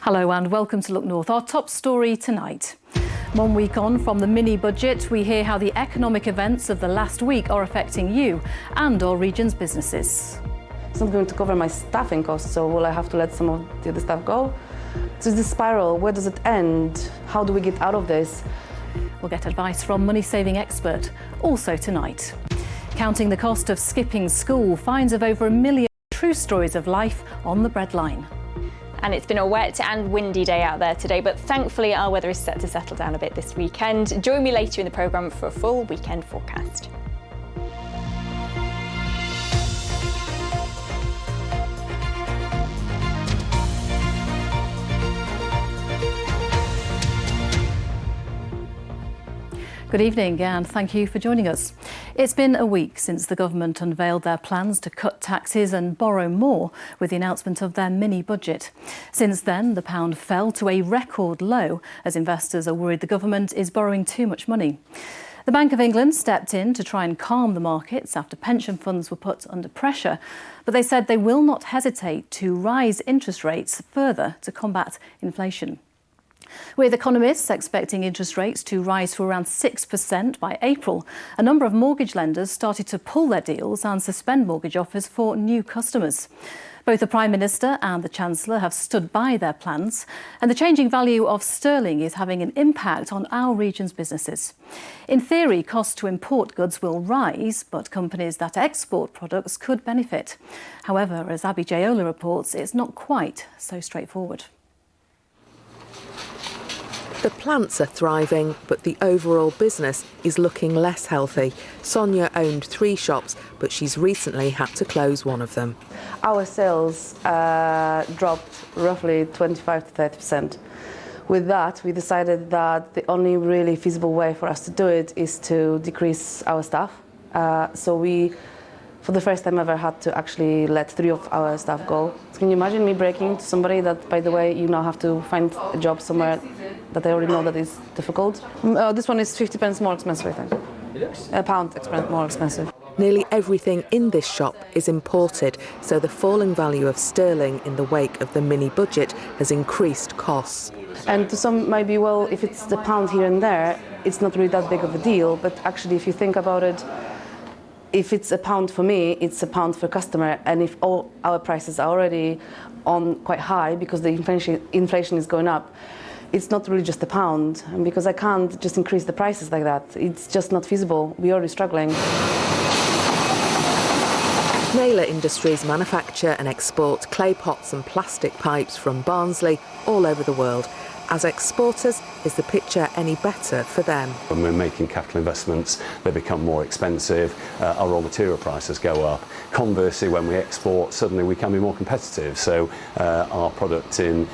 Hello and welcome to Look North. Our top story tonight. 1 week on from the mini-budget, we hear how the economic events of the last week are affecting you and our region's businesses. It's not going to cover my staffing costs, so will I have to let some of the other staff go? So it's this spiral. Where does it end? How do we get out of this? We'll get advice from money-saving expert. Also tonight, counting the cost of skipping school, finds of over 1 million true stories of life on the breadline. And it's been a wet and windy day out there today, but thankfully our weather is set to settle down a bit this weekend. Join me later in the programme for a full weekend forecast. Good evening and thank you for joining us. It's been a week since the government unveiled their plans to cut taxes and borrow more with the announcement of their mini-budget. Since then, the pound fell to a record low as investors are worried the government is borrowing too much money. The Bank of England stepped in to try and calm the markets after pension funds were put under pressure, but they said they will not hesitate to rise interest rates further to combat inflation. With economists expecting interest rates to rise to around 6% by April, a number of mortgage lenders started to pull their deals and suspend mortgage offers for new customers. Both the Prime Minister and the Chancellor have stood by their plans, and the changing value of sterling is having an impact on our region's businesses. In theory, costs to import goods will rise, but companies that export products could benefit. However, as Abby Jayola reports, it's not quite so straightforward. The plants are thriving, but the overall business is looking less healthy. Sonia owned 3 shops, but she's recently had to close one of them. Our sales dropped roughly 25 to 30%. With that, we decided that the only really feasible way for us to do it is to decrease our staff. So we, for the first time ever, had to actually let 3 of our staff go. So can you imagine me breaking to somebody that, by the way, you now have to find a job somewhere that I already know that is difficult? This one is 50 pence more expensive, I think. A pound more expensive. Nearly everything in this shop is imported, so the falling value of sterling in the wake of the mini-budget has increased costs. And to some might be, well, if it's the pound here and there, it's not really that big of a deal. But actually, if you think about it, if it's a pound for me, it's a pound for customer. And if all our prices are already on quite high because the inflation is going up, it's not really just a pound. And because I can't just increase the prices like that. It's just not feasible. We're already struggling. Naylor Industries manufacture and export clay pots and plastic pipes from Barnsley all over the world. As exporters, is the picture any better for them? When we're making capital investments, they become more expensive, our raw material prices go up. Conversely, when we export, suddenly we can be more competitive. So our product in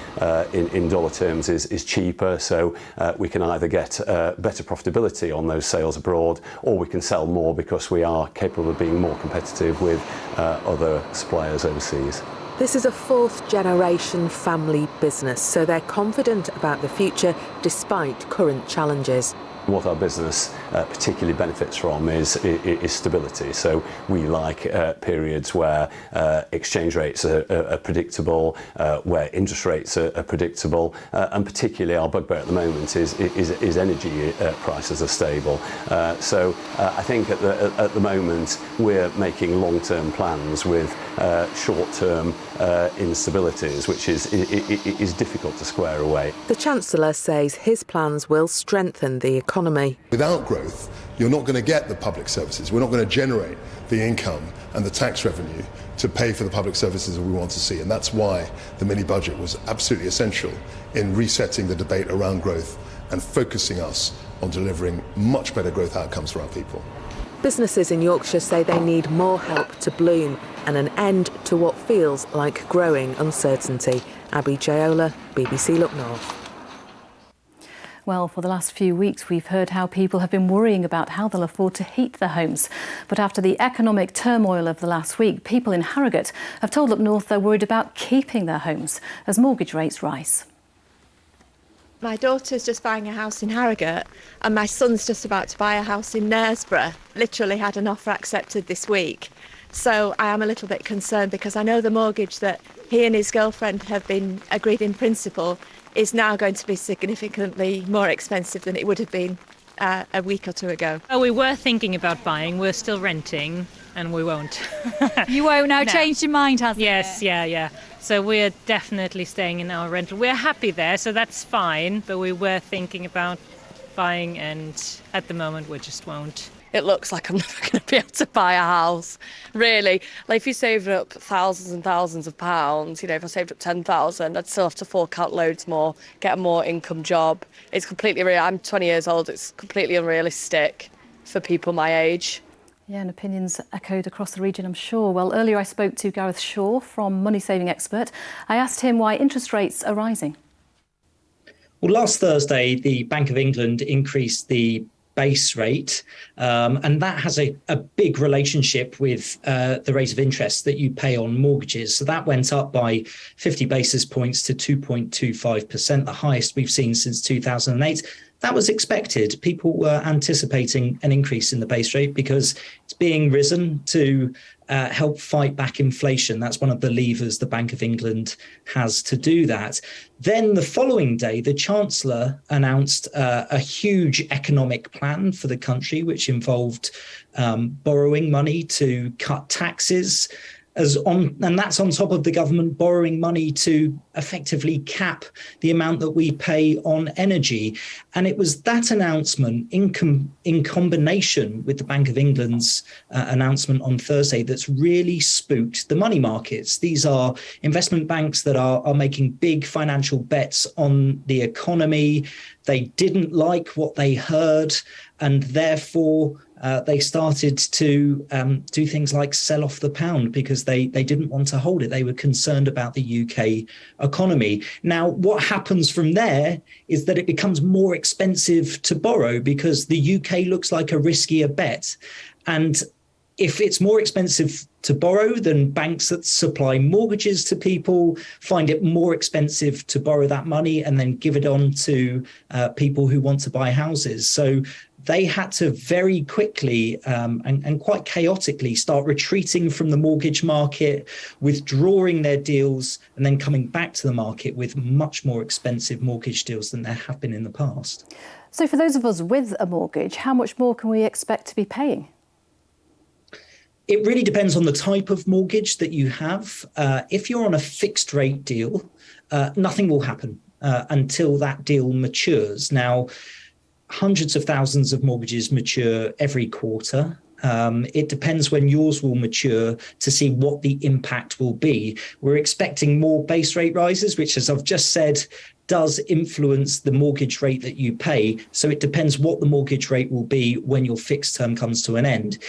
dollar terms is cheaper, so we can either get better profitability on those sales abroad, or we can sell more because we are capable of being more competitive with other suppliers overseas. This is a 4th-generation family business, so they're confident about the future despite current challenges. What our business particularly benefits from is stability. So we like periods where exchange rates are predictable, where interest rates are predictable, and particularly our bugbear at the moment is energy prices are stable. So I think at the moment we're making long-term plans with short-term instabilities, which is difficult to square away. The Chancellor says his plans will strengthen the economy. Without growth, you're not going to get the public services. We're not going to generate the income and the tax revenue to pay for the public services that we want to see. And that's why the mini-budget was absolutely essential in resetting the debate around growth and focusing us on delivering much better growth outcomes for our people. Businesses in Yorkshire say they need more help to bloom and an end to what feels like growing uncertainty. Abby Jayola, BBC Look North. Well, for the last few weeks, we've heard how people have been worrying about how they'll afford to heat their homes. But after the economic turmoil of the last week, people in Harrogate have told Look North they're worried about keeping their homes as mortgage rates rise. My daughter's just buying a house in Harrogate and my son's just about to buy a house in Knaresborough. Literally had an offer accepted this week. So I am a little bit concerned because I know the mortgage that he and his girlfriend have been agreed in principle is now going to be significantly more expensive than it would have been a week or two ago. Oh, we were thinking about buying. We're still renting, and we won't. You won't now. No. Changed your mind, hasn't it? Yes, yeah. So we're definitely staying in our rental. We're happy there, so that's fine. But we were thinking about buying, and at the moment we just won't. It looks like I'm never going to be able to buy a house, really. Like, if you save up thousands and thousands of pounds, if I saved up 10,000, I'd still have to fork out loads more, get a more income job. It's completely real. I'm 20 years old. It's completely unrealistic for people my age. Yeah, and opinions echoed across the region, I'm sure. Well, earlier I spoke to Gareth Shaw from Money Saving Expert. I asked him why interest rates are rising. Well, last Thursday, the Bank of England increased the base rate, and that has a big relationship with the rate of interest that you pay on mortgages. So that went up by 50 basis points to 2.25%, the highest we've seen since 2008. That was expected. People were anticipating an increase in the base rate because it's being risen to help fight back inflation. That's one of the levers the Bank of England has to do that. Then the following day, the Chancellor announced a huge economic plan for the country, which involved borrowing money to cut taxes, and that's on top of the government borrowing money to effectively cap the amount that we pay on energy. And it was that announcement in combination with the Bank of England's announcement on Thursday that's really spooked the money markets. These are investment banks that are making big financial bets on the economy. They didn't like what they heard, and therefore they started to do things like sell off the pound because they didn't want to hold it. They were concerned about the UK economy. Now, what happens from there is that it becomes more expensive to borrow because the UK looks like a riskier bet. And if it's more expensive to borrow, then banks that supply mortgages to people find it more expensive to borrow that money and then give it on to people who want to buy houses. So they had to very quickly and quite chaotically start retreating from the mortgage market, withdrawing their deals, and then coming back to the market with much more expensive mortgage deals than there have been in the past. So for those of us with a mortgage, how much more can we expect to be paying? It really depends on the type of mortgage that you have. If you're on a fixed rate deal, nothing will happen until that deal matures. Now, hundreds of thousands of mortgages mature every quarter. It depends when yours will mature to see what the impact will be. We're expecting more base rate rises, which, as I've just said, does influence the mortgage rate that you pay. So it depends what the mortgage rate will be when your fixed term comes to an end.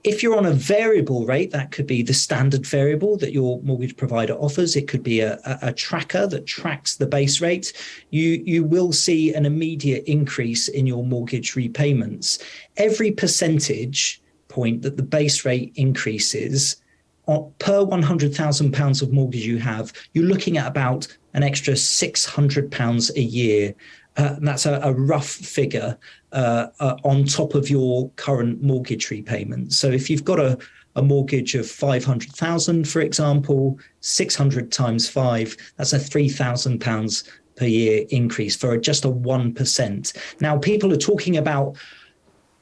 If you're on a variable rate, that could be the standard variable that your mortgage provider offers. It could be a tracker that tracks the base rate. You will see an immediate increase in your mortgage repayments. Every percentage point that the base rate increases per £100,000 of mortgage you have, you're looking at about an extra £600 a year. That's a rough figure on top of your current mortgage repayment. So if you've got a mortgage of 500,000, for example, 600 times 5, that's a £3,000 per year increase for just a 1%. Now, people are talking about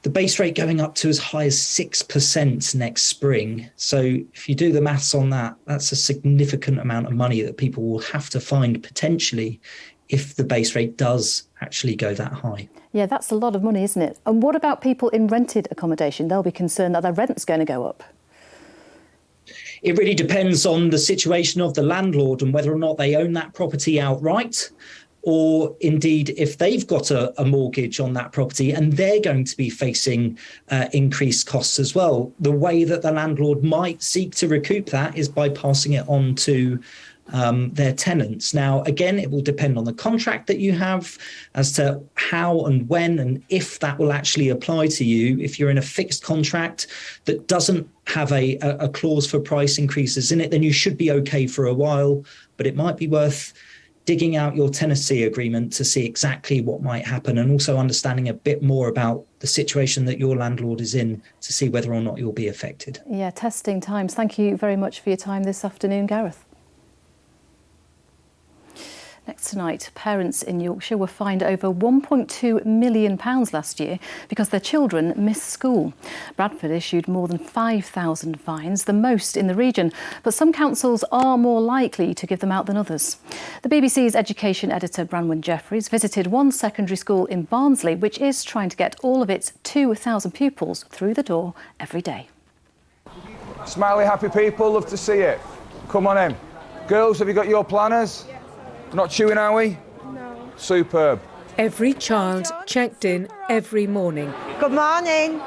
the base rate going up to as high as 6% next spring. So if you do the maths on that, that's a significant amount of money that people will have to find potentially if the base rate does actually go that high. Yeah, that's a lot of money, isn't it? And what about people in rented accommodation? They'll be concerned that their rent's going to go up. It really depends on the situation of the landlord and whether or not they own that property outright, or indeed if they've got a mortgage on that property and they're going to be facing increased costs as well. The way that the landlord might seek to recoup that is by passing it on to their tenants. Now, again, it will depend on the contract that you have as to how and when and if that will actually apply to you. If you're in a fixed contract that doesn't have a clause for price increases in it, then you should be okay for a while, but it might be worth digging out your tenancy agreement to see exactly what might happen, and also understanding a bit more about the situation that your landlord is in to see whether or not you'll be affected. Yeah, testing times. Thank you very much for your time this afternoon, Gareth. Next tonight, parents in Yorkshire were fined over £1.2 million last year because their children missed school. Bradford issued more than 5,000 fines, the most in the region, but some councils are more likely to give them out than others. The BBC's education editor Branwen Jeffries visited one secondary school in Barnsley, which is trying to get all of its 2,000 pupils through the door every day. Smiley, happy people, love to see it. Come on in. Girls, have you got your planners? Not chewing, are we? No. Superb. Every child checked in every morning. Good morning.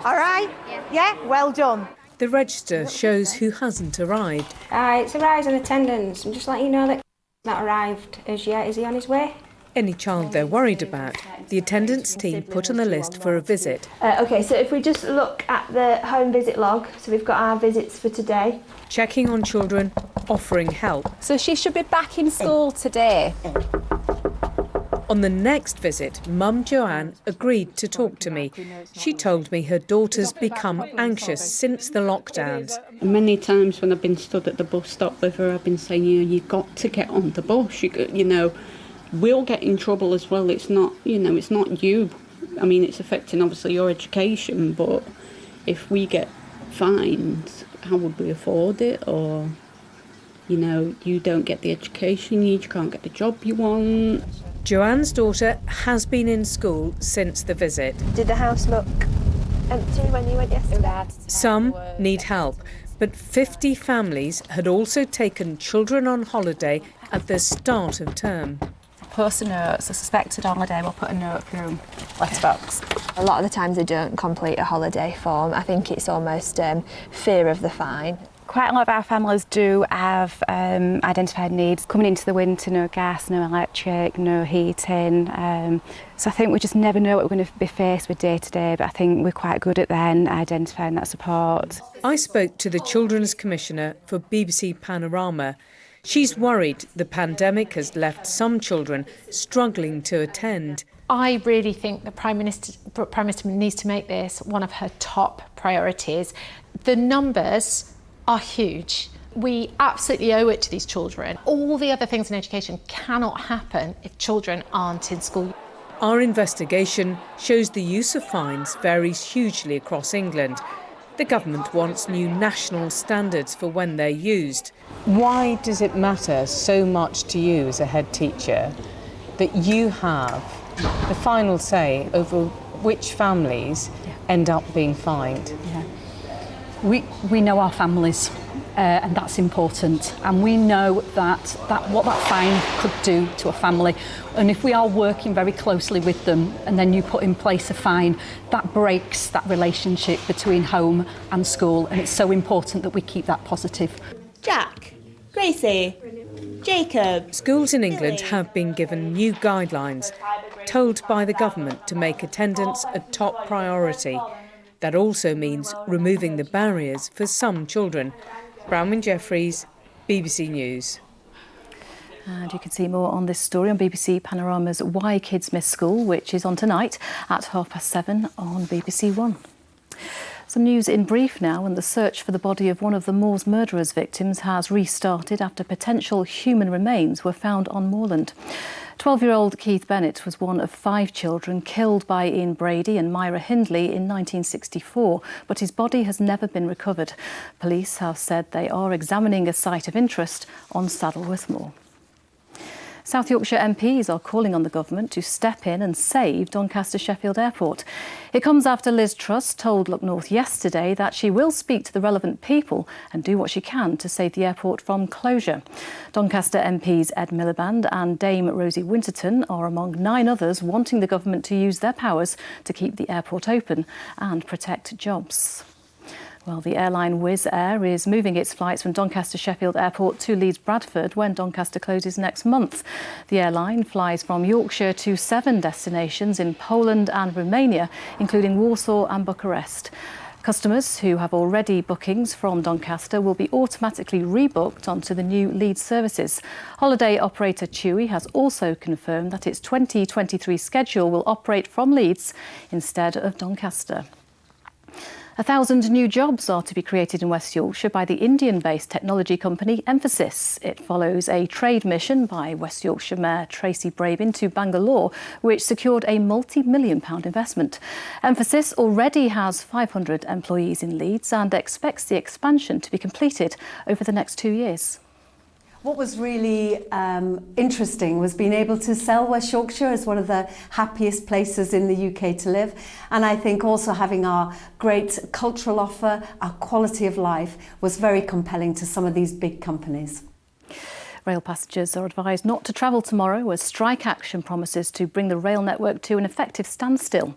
All right? Yeah, well done. The register shows who hasn't arrived. It's a rise in attendance. I'm just letting you know that not arrived as yet. Is he on his way? Any child they're worried about, the attendance team put on the list for a visit. OK, so if we just look at the home visit log, so we've got our visits for today. Checking on children, offering help. So she should be back in school today. On the next visit, Mum Joanne agreed to talk to me. She told me her daughter's become anxious since the lockdowns. Many times when I've been stood at the bus stop with her, I've been saying, you've got to get on the bus, we'll get in trouble as well. It's not, it's not you. I mean, it's affecting obviously your education, but if we get fined, how would we afford it? Or, you don't get the education you need, you can't get the job you want. Joanne's daughter has been in school since the visit. Did the house look empty when you went yesterday? Some need help, but 50 families had also taken children on holiday at the start of term. Post a note, so suspected holiday, we'll put a note through letterbox. A lot of the times they don't complete a holiday form. I think it's almost fear of the fine. Quite a lot of our families do have identified needs. Coming into the winter, no gas, no electric, no heating. So I think we just never know what we're going to be faced with day to day, but I think we're quite good at then identifying that support. I spoke to the Children's Commissioner for BBC Panorama. She's worried the pandemic has left some children struggling to attend. I really think the Prime Minister needs to make this one of her top priorities. The numbers are huge. We absolutely owe it to these children. All the other things in education cannot happen if children aren't in school. Our investigation shows the use of fines varies hugely across England. The government wants new national standards for when they're used. Why does it matter so much to you as a head teacher that you have the final say over which families end up being fined? We know our families, and that's important. And we know that what that fine could do to a family. And if we are working very closely with them, and then you put in place a fine, that breaks that relationship between home and school. And it's so important that we keep that positive. Jack, Gracie, Jacob. Schools in England have been given new guidelines, told by the government to make attendance a top priority. That also means removing the barriers for some children. Branwen Jeffries, BBC News. And you can see more on this story on BBC Panorama's Why Kids Miss School, which is on tonight at 7:30 on BBC One. Some news in brief now, and the search for the body of one of the Moors murderers' victims has restarted after potential human remains were found on moorland. 12-year-old Keith Bennett was one of 5 children killed by Ian Brady and Myra Hindley in 1964, but his body has never been recovered. Police have said they are examining a site of interest on Saddleworth Moor. South Yorkshire MPs are calling on the government to step in and save Doncaster Sheffield Airport. It comes after Liz Truss told Look North yesterday that she will speak to the relevant people and do what she can to save the airport from closure. Doncaster MPs Ed Miliband and Dame Rosie Winterton are among 9 others wanting the government to use their powers to keep the airport open and protect jobs. Well, the airline Wizz Air is moving its flights from Doncaster Sheffield Airport to Leeds Bradford when Doncaster closes next month. The airline flies from Yorkshire to 7 destinations in Poland and Romania, including Warsaw and Bucharest. Customers who have already bookings from Doncaster will be automatically rebooked onto the new Leeds services. Holiday operator TUI has also confirmed that its 2023 schedule will operate from Leeds instead of Doncaster. 1,000 new jobs are to be created in West Yorkshire by the Indian-based technology company Mphasis. It follows a trade mission by West Yorkshire Mayor Tracy Brabin to Bangalore, which secured a multi-million-pound investment. Mphasis already has 500 employees in Leeds and expects the expansion to be completed over the next 2 years. What was really interesting was being able to sell West Yorkshire as one of the happiest places in the UK to live. And I think also having our great cultural offer, our quality of life was very compelling to some of these big companies. Rail passengers are advised not to travel tomorrow as strike action promises to bring the rail network to an effective standstill.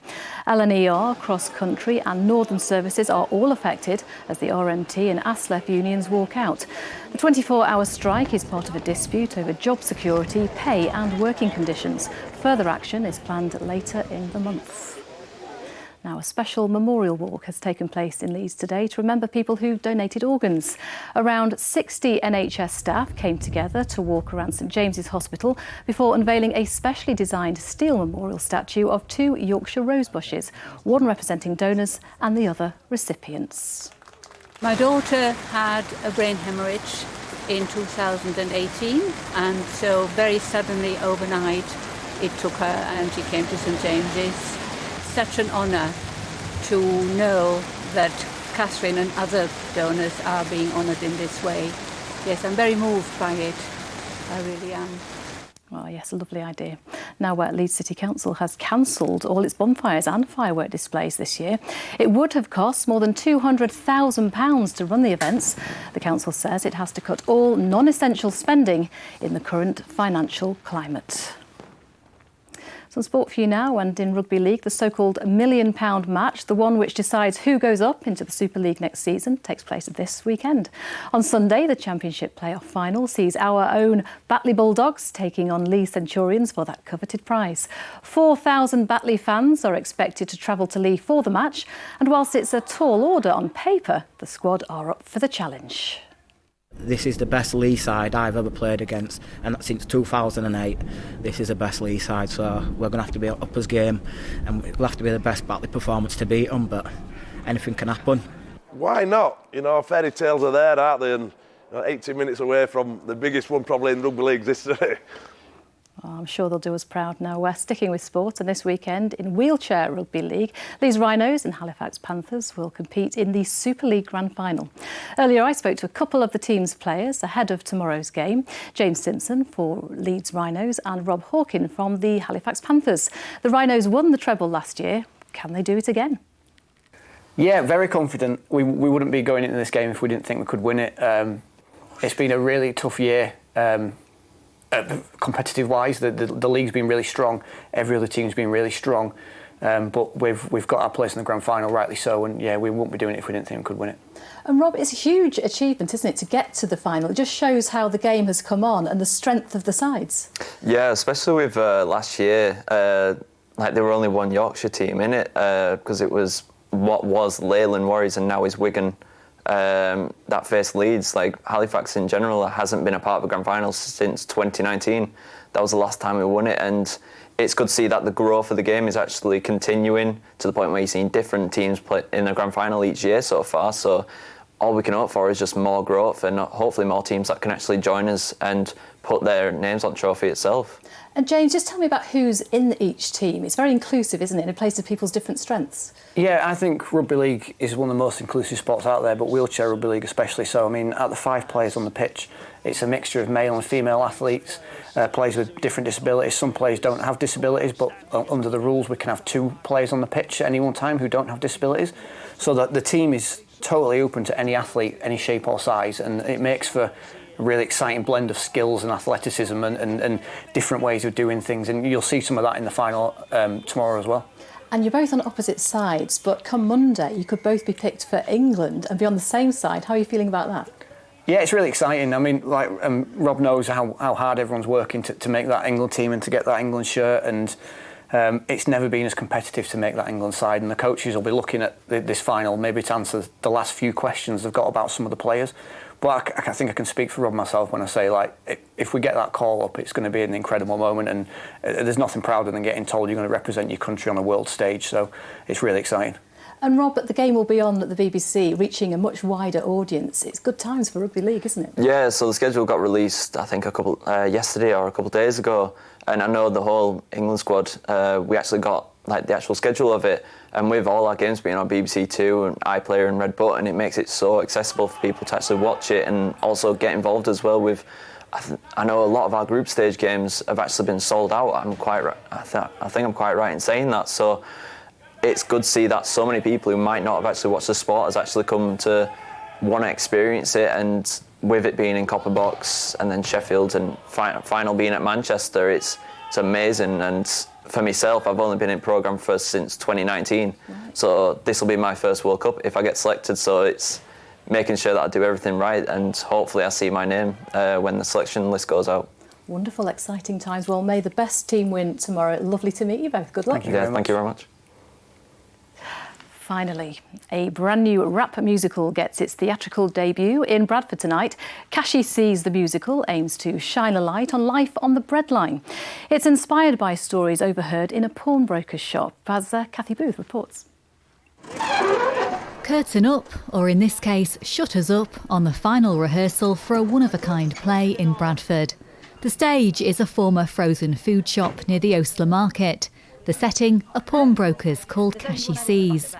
LNER, Cross Country and Northern services are all affected as the RMT and ASLEF unions walk out. The 24-hour strike is part of a dispute over job security, pay and working conditions. Further action is planned later in the month. Now, a special memorial walk has taken place in Leeds today to remember people who donated organs. Around 60 NHS staff came together to walk around St James's Hospital before unveiling a specially designed steel memorial statue of 2 Yorkshire rose bushes, one representing donors and the other recipients. My daughter had a brain hemorrhage in 2018, and so very suddenly overnight it took her and she came to St James's. Such an honour to know that Catherine and other donors are being honoured in this way. Yes, I'm very moved by it. I really am. Well, yes, a lovely idea. Now, Leeds City Council has cancelled all its bonfires and firework displays this year. It would have cost more than £200,000 to run the events. The council says it has to cut all non-essential spending in the current financial climate. Some sport for you now, and in Rugby League, the so-called £1 million match, the one which decides who goes up into the Super League next season, takes place this weekend. On Sunday, the Championship playoff final sees our own Batley Bulldogs taking on Leigh Centurions for that coveted prize. 4,000 Batley fans are expected to travel to Leigh for the match, and whilst it's a tall order on paper, the squad are up for the challenge. This is the best Leigh side I've ever played against, and that's since 2008. This is the best Leigh side, so we're going to have to be up as game, and we'll have to be the best Batley performance to beat them, but anything can happen. Why not? You know, fairy tales are there, aren't they? And 18 minutes away from the biggest one probably in Rugby League's history. Oh, I'm sure they'll do us proud now. We're sticking with sport, and this weekend in Wheelchair Rugby League, Leeds Rhinos and Halifax Panthers will compete in the Super League Grand Final. Earlier, I spoke to a couple of the team's players ahead of tomorrow's game. James Simpson for Leeds Rhinos and Rob Hawkin from the Halifax Panthers. The Rhinos won the treble last year. Can they do it again? Yeah, very confident. We wouldn't be going into this game if we didn't think we could win it. It's been a really tough year. Competitive wise, the league's been really strong. Every other team's been really strong, but we've got our place in the grand final, rightly so. And yeah, we wouldn't be doing it if we didn't think we could win it. And Rob, it's a huge achievement, isn't it, to get to the final? It just shows how the game has come on and the strength of the sides. Yeah, especially with last year, like there were only one Yorkshire team in it because it was what was Leyland Warriors and now is Wigan. That faced Leeds. Like Halifax in general hasn't been a part of a grand final since 2019. That was the last time we won it, and it's good to see that the growth of the game is actually continuing to the point where you're seeing different teams play in the grand final each year so far. So all we can hope for is just more growth and hopefully more teams that can actually join us and put their names on the trophy itself. And James, just tell me about who's in each team. It's very inclusive, isn't it, in a place of people's different strengths? Yeah, I think rugby league is one of the most inclusive sports out there, but wheelchair rugby league especially so. I mean, out of the 5 players on the pitch, it's a mixture of male and female athletes, players with different disabilities. Some players don't have disabilities, but under the rules we can have 2 players on the pitch at any one time who don't have disabilities. So that the team is totally open to any athlete, any shape or size, and it makes for a really exciting blend of skills and athleticism and different ways of doing things, and you'll see some of that in the final tomorrow as well. And you're both on opposite sides, but come Monday you could both be picked for England and be on the same side. How are you feeling about that? Yeah, it's really exciting. I mean, like Rob knows how hard everyone's working to make that England team and to get that England shirt, and It's never been as competitive to make that England side, and the coaches will be looking at this final maybe to answer the last few questions they've got about some of the players. But I think I can speak for Rob myself when I say, like, if we get that call up, it's going to be an incredible moment, and there's nothing prouder than getting told you're going to represent your country on a world stage. So it's really exciting. And Rob, the game will be on at the BBC, reaching a much wider audience. It's good times for rugby league, isn't it? Yeah, so the schedule got released, I think, yesterday or a couple of days ago, and I know the whole England squad. We actually got like the actual schedule of it, and with all our games being on BBC Two and iPlayer and Red Button, it makes it so accessible for people to actually watch it and also get involved as well. With, I know a lot of our group stage games have actually been sold out. I think I'm quite right in saying that. So it's good to see that so many people who might not have actually watched the sport has actually come to want to experience it, and with it being in Copper Box and then Sheffield and final being at Manchester, it's amazing. And for myself, I've only been in programme since 2019, so this will be my first World Cup if I get selected, so it's making sure that I do everything right, and hopefully I see my name when the selection list goes out. Wonderful, exciting times. Well, may the best team win tomorrow. Lovely to meet you both. Good luck. Thank you very much. Finally, a brand new rap musical gets its theatrical debut in Bradford tonight. Cashy Sees the musical aims to shine a light on life on the breadline. It's inspired by stories overheard in a pawnbroker's shop, as Kathy Booth reports. Curtain up, or in this case, shutters up, on the final rehearsal for a one-of-a-kind play in Bradford. The stage is a former frozen food shop near the Osler Market. The setting, a pawnbroker's called Cashy Sees.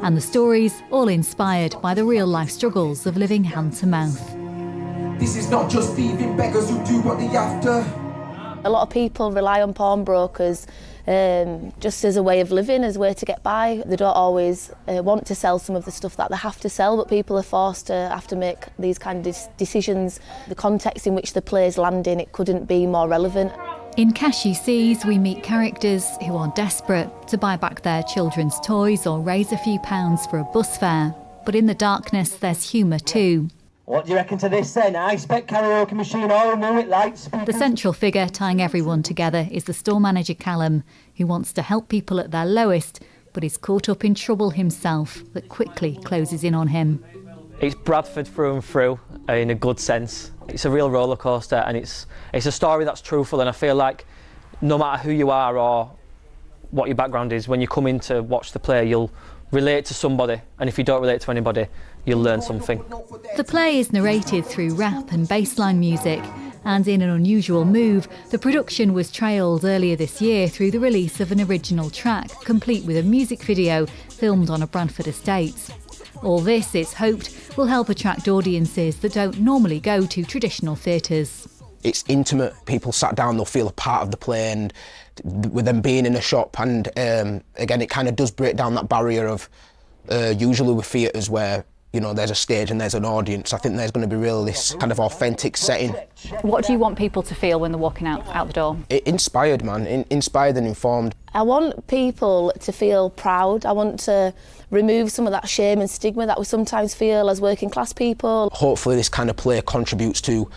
And the stories all inspired by the real-life struggles of living hand-to-mouth. This is not just thieving beggars who do what they have to. A lot of people rely on pawnbrokers just as a way of living, as a way to get by. They don't always want to sell some of the stuff that they have to sell, but people are forced to have to make these kind of decisions. The context in which the play's landing, it couldn't be more relevant. In Cashy Sees, we meet characters who are desperate to buy back their children's toys or raise a few pounds for a bus fare. But in the darkness, there's humour too. What do you reckon to this then? I expect karaoke machine all know it lights. The central figure tying everyone together is the store manager Callum, who wants to help people at their lowest, but is caught up in trouble himself that quickly closes in on him. It's Bradford through and through, in a good sense. It's a real roller coaster, and it's a story that's truthful, and I feel like no matter who you are or what your background is, when you come in to watch the play, you'll relate to somebody, and if you don't relate to anybody, you'll learn something. The play is narrated through rap and bassline music, and in an unusual move, the production was trailed earlier this year through the release of an original track, complete with a music video filmed on a Bradford estate. All this, it's hoped, will help attract audiences that don't normally go to traditional theatres. It's intimate, people sat down, they'll feel a part of the play, and with them being in a shop, and again, it kind of does break down that barrier of usually with theatres where, you know, there's a stage and there's an audience. I think there's going to be really this kind of authentic setting. What do you want people to feel when they're walking out the door? Inspired, man, inspired and informed. I want people to feel proud. I want to remove some of that shame and stigma that we sometimes feel as working class people. Hopefully this kind of play contributes to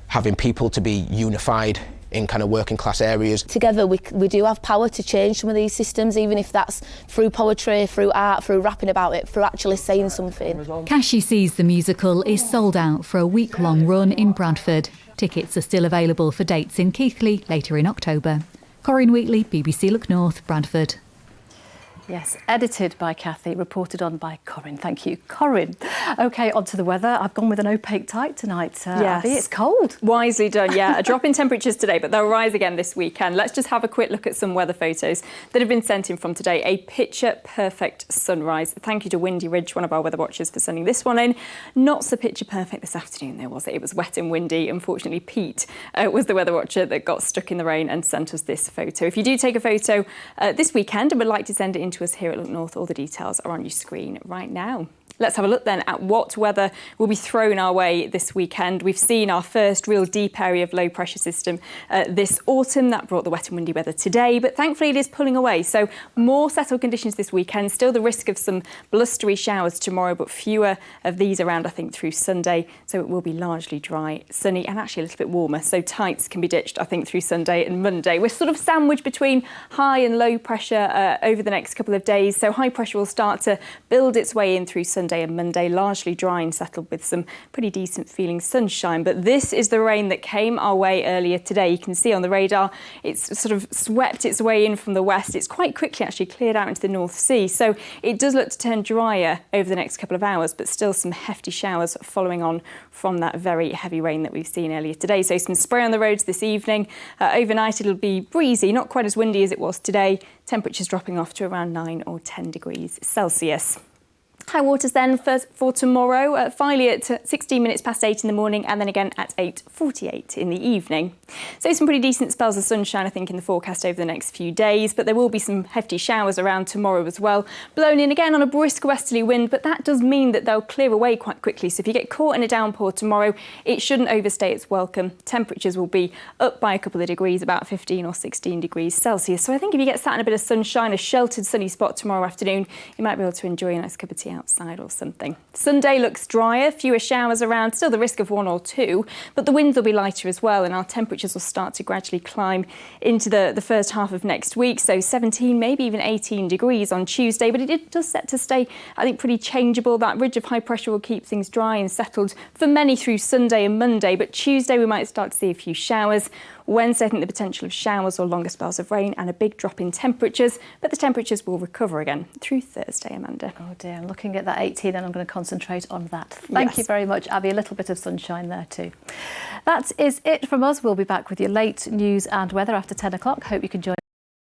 having people to be unified in kind of working class areas. Together we do have power to change some of these systems, even if that's through poetry, through art, through rapping about it, through actually saying something. Cashy Sees the musical is sold out for a week-long run in Bradford. Tickets are still available for dates in Keighley later in October. Corinne Wheatley, BBC Look North, Bradford. Yes, edited by Kathy, reported on by Corinne. Thank you, Corinne. OK, on to the weather. I've gone with an opaque type tonight. Yes. Abby, it's cold. Wisely done, yeah. A drop in temperatures today, but they'll rise again this weekend. Let's just have a quick look at some weather photos that have been sent in from today. A picture-perfect sunrise. Thank you to Windy Ridge, one of our weather watchers, for sending this one in. Not so picture-perfect this afternoon, though, was it? It was wet and windy. Unfortunately, Pete was the weather watcher that got stuck in the rain and sent us this photo. If you do take a photo this weekend and would like to send it in to us here at Look North, all the details are on your screen right now. Let's have a look then at what weather will be thrown our way this weekend. We've seen our first real deep area of low pressure system this autumn. That brought the wet and windy weather today, but thankfully it is pulling away. So more settled conditions this weekend. Still the risk of some blustery showers tomorrow, but fewer of these around, I think, through Sunday. So it will be largely dry, sunny and actually a little bit warmer. So tights can be ditched, I think, through Sunday and Monday. We're sort of sandwiched between high and low pressure over the next couple of days. So high pressure will start to build its way in through Sunday and Monday, largely dry and settled with some pretty decent feeling sunshine. But this is the rain that came our way earlier today. You can see on the radar, it's sort of swept its way in from the west. It's quite quickly actually cleared out into the North Sea. So it does look to turn drier over the next couple of hours, but still some hefty showers following on from that very heavy rain that we've seen earlier today. So some spray on the roads this evening. Overnight it'll be breezy, not quite as windy as it was today. Temperatures dropping off to around 9 or 10 degrees Celsius. High waters then for tomorrow, finally at 16 minutes past 8 in the morning and then again at 8:48 in the evening. So some pretty decent spells of sunshine, I think, in the forecast over the next few days, but there will be some hefty showers around tomorrow as well, blown in again on a brisk westerly wind, but that does mean that they'll clear away quite quickly. So if you get caught in a downpour tomorrow, it shouldn't overstay its welcome. Temperatures will be up by a couple of degrees, about 15 or 16 degrees Celsius. So I think if you get sat in a bit of sunshine, a sheltered sunny spot tomorrow afternoon, you might be able to enjoy a nice cup of tea outside or something. Sunday looks drier, fewer showers around, still the risk of 1 or 2, but the winds will be lighter as well and our temperatures will start to gradually climb into the first half of next week. So 17, maybe even 18 degrees on Tuesday, but it does set to stay, I think, pretty changeable. That ridge of high pressure will keep things dry and settled for many through Sunday and Monday, but Tuesday we might start to see a few showers. Wednesday, I think the potential of showers or longer spells of rain and a big drop in temperatures, but the temperatures will recover again through Thursday, Amanda. Oh dear, I'm looking at that 18 and I'm going to concentrate on that. Thank you very much, Abby. A little bit of sunshine there too. That is it from us. We'll be back with your late news and weather after 10 o'clock. Hope you can join